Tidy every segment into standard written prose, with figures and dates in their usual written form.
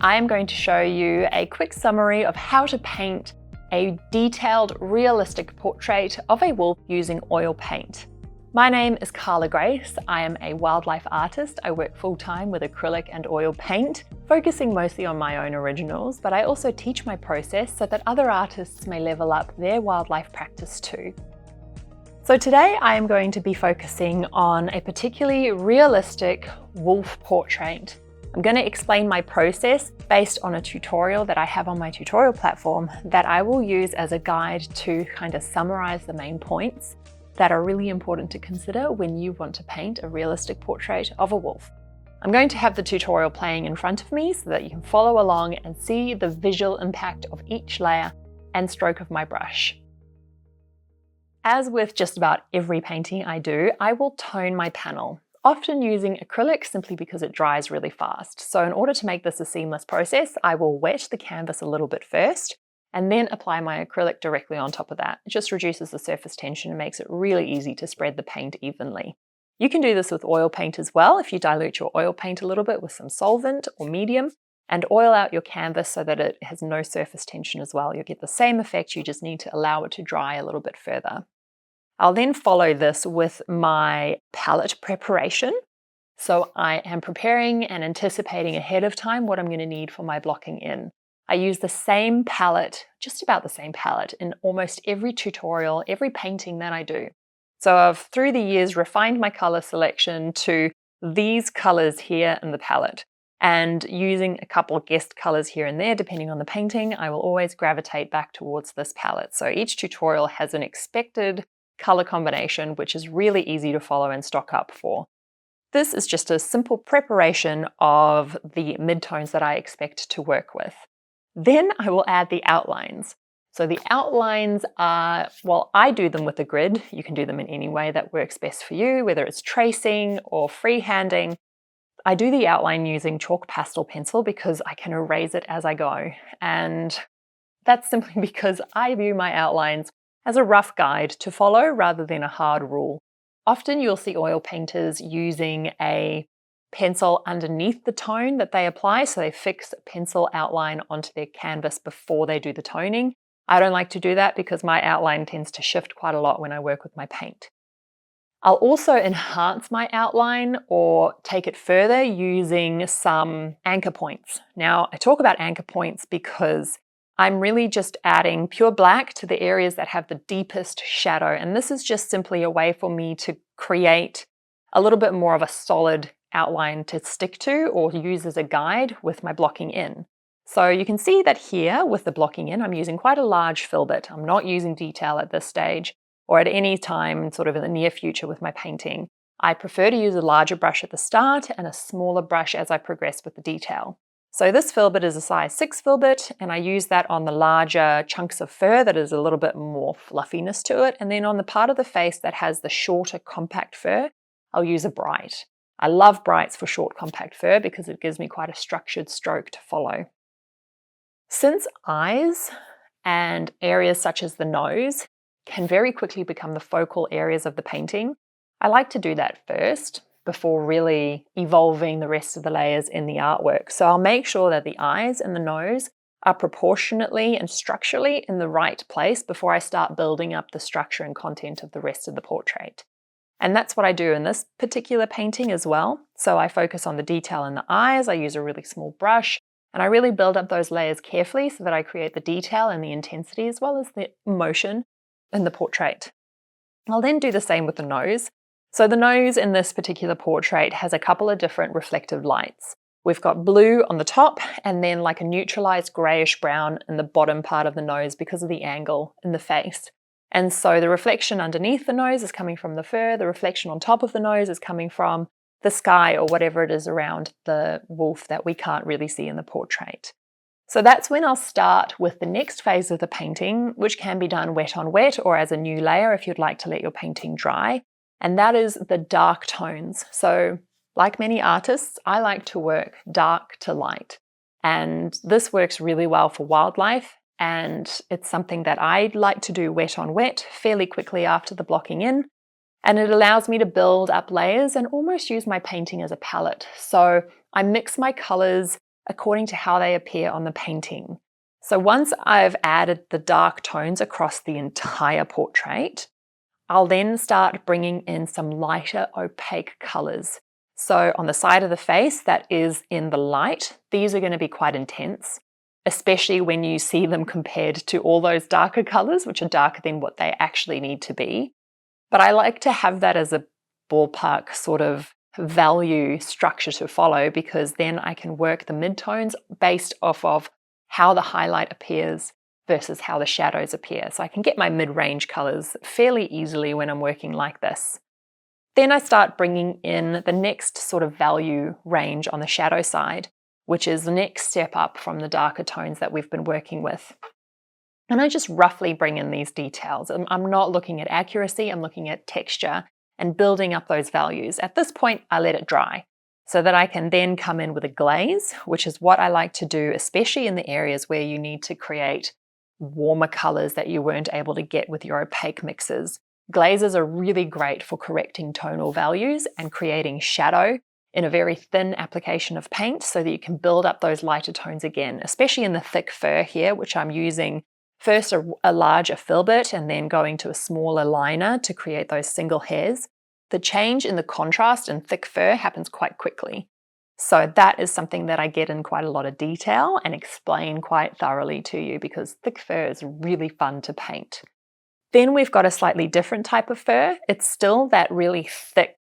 I am going to show you a quick summary of how to paint a detailed, realistic portrait of a wolf using oil paint. My name is Carla Grace. I am a wildlife artist. I work full-time with acrylic and oil paint, focusing mostly on my own originals, but I also teach my process so that other artists may level up their wildlife practice too. So today I am going to be focusing on a particularly realistic wolf portrait. I'm going to explain my process based on a tutorial that I have on my tutorial platform that I will use as a guide to kind of summarize the main points that are really important to consider when you want to paint a realistic portrait of a wolf. I'm going to have the tutorial playing in front of me so that you can follow along and see the visual impact of each layer and stroke of my brush. As with just about every painting I do, I will tone my panel, often using acrylic simply because it dries really fast. So in order to make this a seamless process, I will wet the canvas a little bit first and then apply my acrylic directly on top of that. It just reduces the surface tension and makes it really easy to spread the paint evenly. You can do this with oil paint as well if you dilute your oil paint a little bit with some solvent or medium and oil out your canvas so that it has no surface tension as well. You'll get the same effect, you just need to allow it to dry a little bit further. I'll then follow this with my palette preparation. So I am preparing and anticipating ahead of time what I'm going to need for my blocking in. I use the same palette, just about the same palette, in almost every tutorial, every painting that I do. So I've, through the years, refined my color selection to these colors here in the palette. And using a couple of guest colors here and there, depending on the painting, I will always gravitate back towards this palette. So each tutorial has an expected color combination, which is really easy to follow and stock up for. This is just a simple preparation of the midtones that I expect to work with. Then I will add the outlines. So the outlines are, well, I do them with a grid. You can do them in any way that works best for you, whether it's tracing or freehanding. I do the outline using chalk pastel pencil because I can erase it as I go. And that's simply because I view my outlines as a rough guide to follow rather than a hard rule. Often you'll see oil painters using a pencil underneath the tone that they apply, so they fix a pencil outline onto their canvas before they do the toning. I don't like to do that because my outline tends to shift quite a lot when I work with my paint. I'll also enhance my outline or take it further using some anchor points. Now, I talk about anchor points because I'm really just adding pure black to the areas that have the deepest shadow. And this is just simply a way for me to create a little bit more of a solid outline to stick to or use as a guide with my blocking in. So you can see that here with the blocking in, I'm using quite a large filbert. I'm not using detail at this stage or at any time sort of in the near future with my painting. I prefer to use a larger brush at the start and a smaller brush as I progress with the detail. So this filbert is a size 6 filbert, and I use that on the larger chunks of fur that is a little bit more fluffiness to it. And then on the part of the face that has the shorter compact fur, I'll use a bright. I love brights for short compact fur because it gives me quite a structured stroke to follow. Since eyes and areas such as the nose can very quickly become the focal areas of the painting, I like to do that first before really evolving the rest of the layers in the artwork. So I'll make sure that the eyes and the nose are proportionately and structurally in the right place before I start building up the structure and content of the rest of the portrait. And that's what I do in this particular painting as well. So I focus on the detail in the eyes, I use a really small brush, and I really build up those layers carefully so that I create the detail and the intensity as well as the emotion in the portrait. I'll then do the same with the nose. So the nose in this particular portrait has a couple of different reflective lights. We've got blue on the top and then like a neutralized grayish brown in the bottom part of the nose because of the angle in the face. And so the reflection underneath the nose is coming from the fur, the reflection on top of the nose is coming from the sky or whatever it is around the wolf that we can't really see in the portrait. So that's when I'll start with the next phase of the painting, which can be done wet on wet or as a new layer if you'd like to let your painting dry. And that is the dark tones. So like many artists, I like to work dark to light. And this works really well for wildlife. And it's something that I like to do wet on wet fairly quickly after the blocking in. And it allows me to build up layers and almost use my painting as a palette. So I mix my colors according to how they appear on the painting. So once I've added the dark tones across the entire portrait, I'll then start bringing in some lighter opaque colors. So on the side of the face that is in the light, these are going to be quite intense, especially when you see them compared to all those darker colors, which are darker than what they actually need to be. But I like to have that as a ballpark sort of value structure to follow, because then I can work the midtones based off of how the highlight appears versus how the shadows appear. So I can get my mid-range colors fairly easily when I'm working like this. Then I start bringing in the next sort of value range on the shadow side, which is the next step up from the darker tones that we've been working with. And I just roughly bring in these details. I'm not looking at accuracy, I'm looking at texture and building up those values. At this point, I let it dry so that I can then come in with a glaze, which is what I like to do, especially in the areas where you need to create warmer colors that you weren't able to get with your opaque mixes. Glazes are really great for correcting tonal values and creating shadow in a very thin application of paint so that you can build up those lighter tones again, especially in the thick fur here, which I'm using first a larger filbert and then going to a smaller liner to create those single hairs. The change in the contrast in thick fur happens quite quickly. So that is something that I get in quite a lot of detail and explain quite thoroughly to you, because thick fur is really fun to paint. Then we've got a slightly different type of fur. It's still that really thick,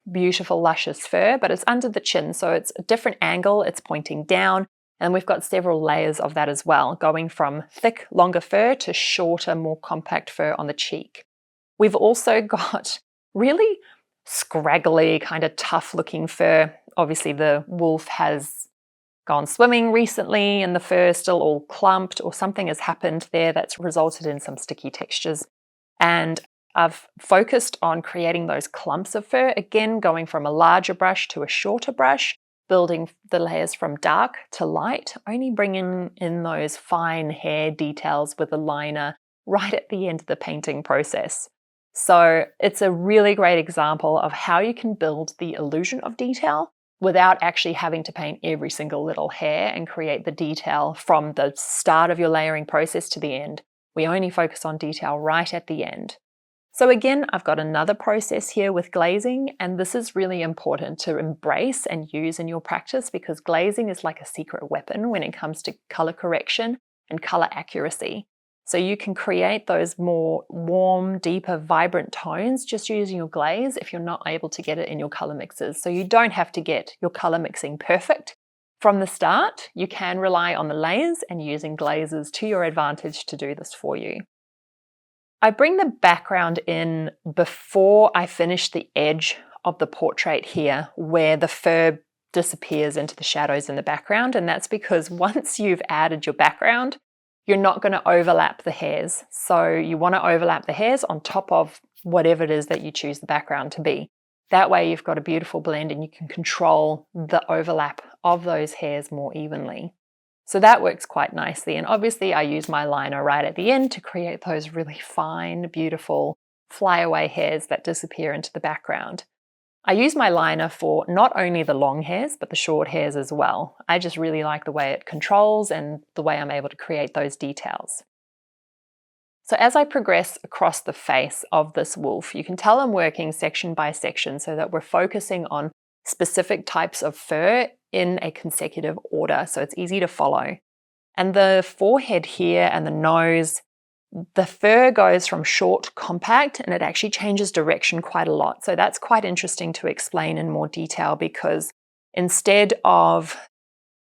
beautiful, luscious fur, but it's under the chin. So it's a different angle, it's pointing down. And we've got several layers of that as well, going from thick, longer fur to shorter, more compact fur on the cheek. We've also got really scraggly, kind of tough looking fur. Obviously the wolf has gone swimming recently and the fur is still all clumped, or something has happened there that's resulted in some sticky textures. And I've focused on creating those clumps of fur, again going from a larger brush to a shorter brush, building the layers from dark to light, only bringing in those fine hair details with a liner right at the end of the painting process. So it's a really great example of how you can build the illusion of detail without actually having to paint every single little hair and create the detail from the start of your layering process to the end. We only focus on detail right at the end. So again, I've got another process here with glazing, and this is really important to embrace and use in your practice, because glazing is like a secret weapon when it comes to color correction and color accuracy. So you can create those more warm, deeper, vibrant tones just using your glaze if you're not able to get it in your color mixes. So you don't have to get your color mixing perfect from the start. You can rely on the layers and using glazes to your advantage to do this for you. I bring the background in before I finish the edge of the portrait here, where the fur disappears into the shadows in the background. And that's because once you've added your background, you're not going to overlap the hairs. So you want to overlap the hairs on top of whatever it is that you choose the background to be. That way you've got a beautiful blend and you can control the overlap of those hairs more evenly. So that works quite nicely. And obviously I use my liner right at the end to create those really fine, beautiful flyaway hairs that disappear into the background. I use my liner for not only the long hairs, but the short hairs as well. I just really like the way it controls and the way I'm able to create those details. So as I progress across the face of this wolf, you can tell I'm working section by section so that we're focusing on specific types of fur in a consecutive order, so it's easy to follow. And the forehead here and the nose, the fur goes from short, compact, and it actually changes direction quite a lot. So that's quite interesting to explain in more detail, because instead of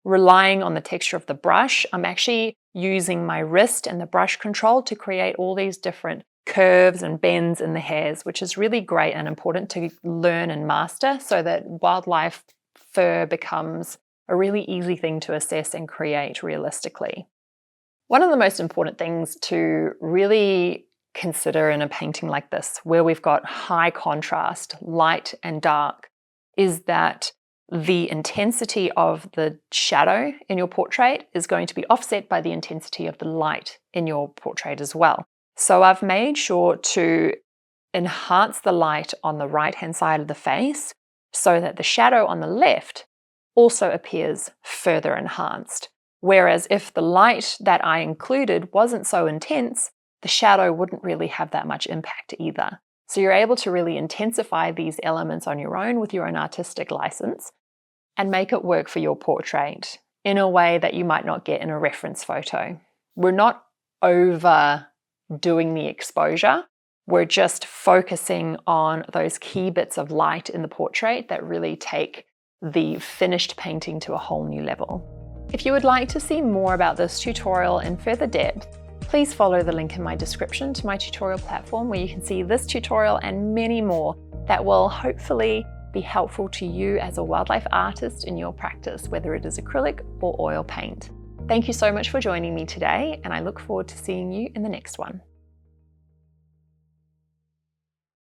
relying on the texture of the brush, I'm actually using my wrist and the brush control to create all these different curves and bends in the hairs, which is really great and important to learn and master so that wildlife fur becomes a really easy thing to assess and create realistically. One of the most important things to really consider in a painting like this, where we've got high contrast, light and dark, is that the intensity of the shadow in your portrait is going to be offset by the intensity of the light in your portrait as well. So I've made sure to enhance the light on the right-hand side of the face so that the shadow on the left also appears further enhanced. Whereas if the light that I included wasn't so intense, the shadow wouldn't really have that much impact either. So you're able to really intensify these elements on your own with your own artistic license and make it work for your portrait in a way that you might not get in a reference photo. We're not overdoing the exposure. We're just focusing on those key bits of light in the portrait that really take the finished painting to a whole new level. If you would like to see more about this tutorial in further depth, please follow the link in my description to my tutorial platform where you can see this tutorial and many more that will hopefully be helpful to you as a wildlife artist in your practice, whether it is acrylic or oil paint. Thank you so much for joining me today, and I look forward to seeing you in the next one.